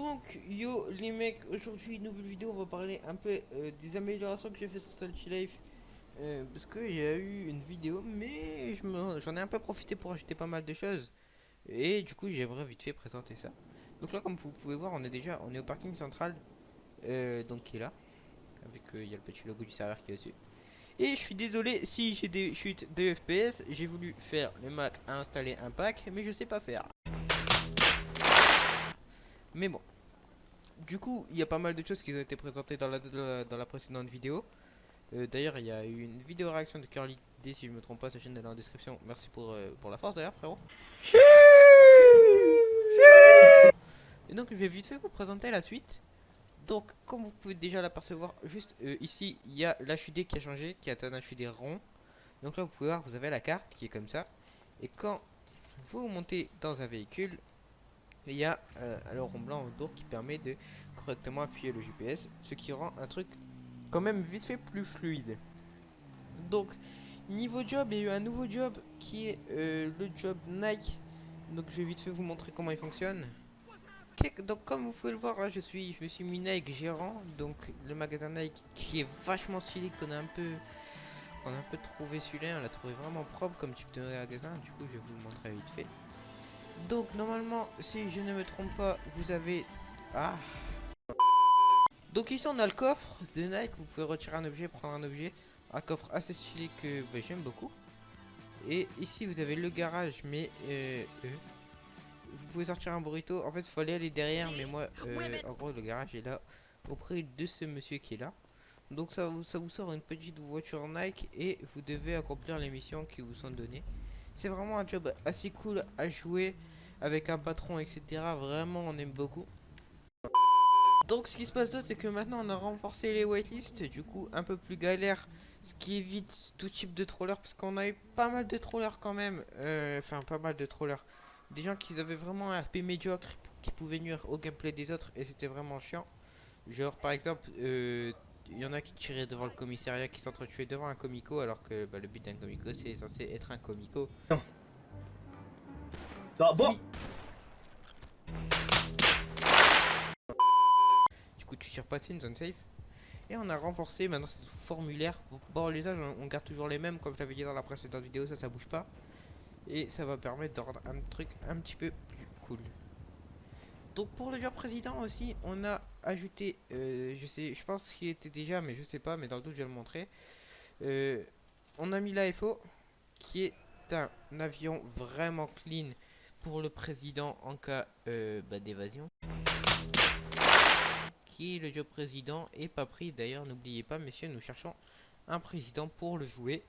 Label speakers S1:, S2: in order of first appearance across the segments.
S1: Donc yo les mecs, aujourd'hui une nouvelle vidéo, on va parler un peu des améliorations que j'ai fait sur Salty Life. Parce que il y a eu une vidéo, mais j'en ai un peu profité pour ajouter pas mal de choses. Et du coup j'aimerais vite fait présenter ça. Donc là, comme vous pouvez voir, on est au parking central, donc qui est là, avec il y a le petit logo du serveur qui est dessus. Et je suis désolé si j'ai des chutes de FPS, j'ai voulu faire le Mac à installer un pack, mais je sais pas faire. Mais bon. Du coup, il y a pas mal de choses qui ont été présentées dans la précédente vidéo. D'ailleurs, il y a eu une vidéo réaction de Curly D, si je me trompe pas, sa chaîne est dans la description. Merci pour la force d'ailleurs, frérot. Et donc, je vais vite fait vous présenter la suite. Donc, comme vous pouvez déjà l'apercevoir, juste ici, il y a l'HUD qui a changé, qui est un HUD rond. Donc là, vous pouvez voir, vous avez la carte qui est comme ça. Et quand vous montez dans un véhicule, il y a un rond blanc autour qui permet de correctement appuyer le GPS, ce qui rend un truc quand même vite fait plus fluide. Donc, niveau job, il y a eu un nouveau job qui est le job Nike. Donc, je vais vite fait vous montrer comment il fonctionne. Donc, comme vous pouvez le voir, là, je me suis mis Nike gérant. Donc, le magasin Nike qui est vachement stylé, qu'on a un peu trouvé celui-là. On l'a trouvé vraiment propre comme type de magasin. Du coup, je vais vous le montrer vite fait. Donc, normalement, si je ne me trompe pas, vous avez. Ah! Donc ici on a le coffre de Nike, vous pouvez retirer un objet, prendre un objet. Un coffre assez stylé que j'aime beaucoup. Et ici vous avez le garage, mais vous pouvez sortir un burrito. En fait il faut aller derrière, mais moi en gros le garage est là auprès de ce monsieur qui est là. Donc ça vous sort une petite voiture Nike et vous devez accomplir les missions qui vous sont données. C'est vraiment un job assez cool à jouer avec un patron, etc. Vraiment on aime beaucoup. Donc ce qui se passe d'autre, c'est que maintenant on a renforcé les waitlists, du coup un peu plus galère, ce qui évite tout type de troller, parce qu'on a eu pas mal de trollers quand même, enfin pas mal de trollers, des gens qui avaient vraiment un RP médiocre, qui pouvaient nuire au gameplay des autres, et c'était vraiment chiant. Genre par exemple, il y en a qui tiraient devant le commissariat, qui s'entretuaient devant un comico, alors que bah, le but d'un comico c'est censé être un comico.
S2: Non. Ah, bon.
S1: Oui. Du coup tu tires pas, c'est une zone safe. Et on a renforcé, maintenant c'est sous formulaire. Bon, les âges, on garde toujours les mêmes, comme je l'avais dit dans la précédente vidéo, ça bouge pas. Et ça va permettre de rendre un truc un petit peu plus cool. Donc pour le job président aussi, on a ajouté, je pense qu'il était déjà, mais je sais pas, mais dans le doute je vais le montrer. Euh, on a mis l'AFO, qui est un avion vraiment clean pour le président en cas d'évasion. Qui est le job président et pas pris. D'ailleurs, n'oubliez pas, messieurs, nous cherchons un président pour le jouer.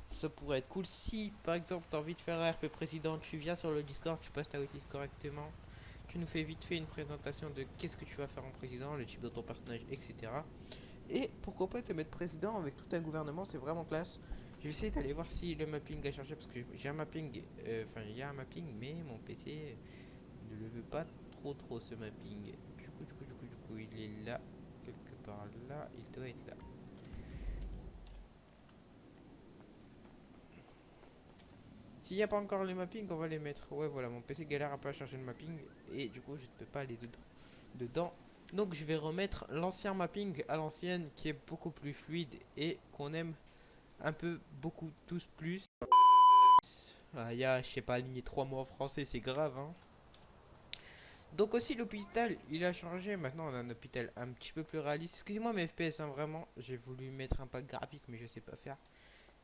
S1: Ça pourrait être cool si, par exemple, tu as envie de faire un RP président, tu viens sur le Discord, tu passes ta waitlist correctement, tu nous fais vite fait une présentation de qu'est-ce que tu vas faire en président, le type de ton personnage, etc. Et pourquoi pas te mettre président avec tout un gouvernement, c'est vraiment classe. Je vais essayer d'aller voir si le mapping a changé parce que j'ai un mapping, enfin il y a un mapping, mais mon PC ne le veut pas trop ce mapping. Du coup, il est là, quelque part là, il doit être là. S'il n'y a pas encore les mappings, on va les mettre. Ouais, voilà, mon PC galère un peu à chercher le mapping et du coup, je ne peux pas aller dedans. Donc, je vais remettre l'ancien mapping à l'ancienne qui est beaucoup plus fluide et qu'on aime un peu beaucoup tous plus. Ah, il y a, je sais pas, aligné 3 mots en français, c'est grave, hein. Donc aussi l'hôpital, il a changé. Maintenant on a un hôpital un petit peu plus réaliste. Excusez-moi mes FPS, hein, vraiment. J'ai voulu mettre un pack graphique mais je sais pas faire.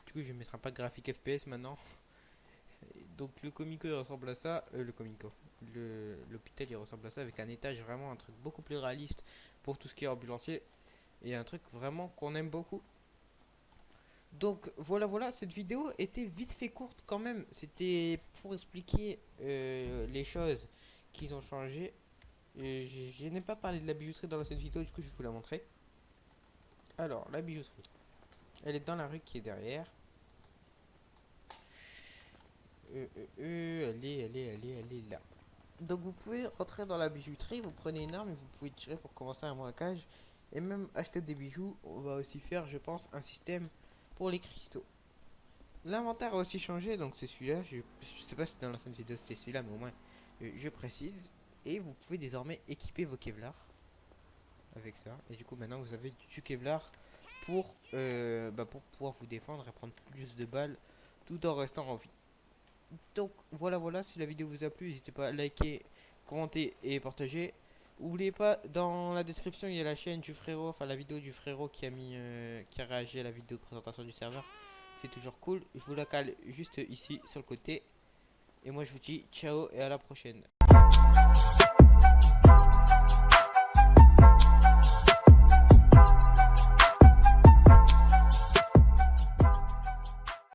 S1: Du coup je vais mettre un pack graphique FPS maintenant. Donc le comico il ressemble à ça. Le comico. L'hôpital il ressemble à ça avec un étage vraiment un truc beaucoup plus réaliste pour tout ce qui est ambulancier. Et un truc vraiment qu'on aime beaucoup. Donc voilà, cette vidéo était vite fait courte quand même. C'était pour expliquer les choses qu'ils ont changé. Je n'ai pas parlé de la bijouterie dans cette vidéo, du coup je vais vous la montrer. Alors, la bijouterie. Elle est dans la rue qui est derrière. Elle est là. Donc vous pouvez rentrer dans la bijouterie, vous prenez une arme et vous pouvez tirer pour commencer un braquage. Et même acheter des bijoux, on va aussi faire, je pense, un système pour les cristaux. L'inventaire a aussi changé, donc c'est celui-là. Je sais pas si dans l'ancienne vidéo c'était celui-là, mais au moins je précise. Et vous pouvez désormais équiper vos Kevlar avec ça. Et du coup maintenant vous avez du Kevlar pour pouvoir vous défendre et prendre plus de balles tout en restant en vie. Donc voilà, si la vidéo vous a plu, n'hésitez pas à liker, commenter et partager. N'oubliez pas, dans la description il y a la chaîne du frérot, enfin la vidéo du frérot qui a réagi à la vidéo de présentation du serveur. C'est toujours cool. Je vous la cale juste ici sur le côté. Et moi je vous dis ciao et à la prochaine.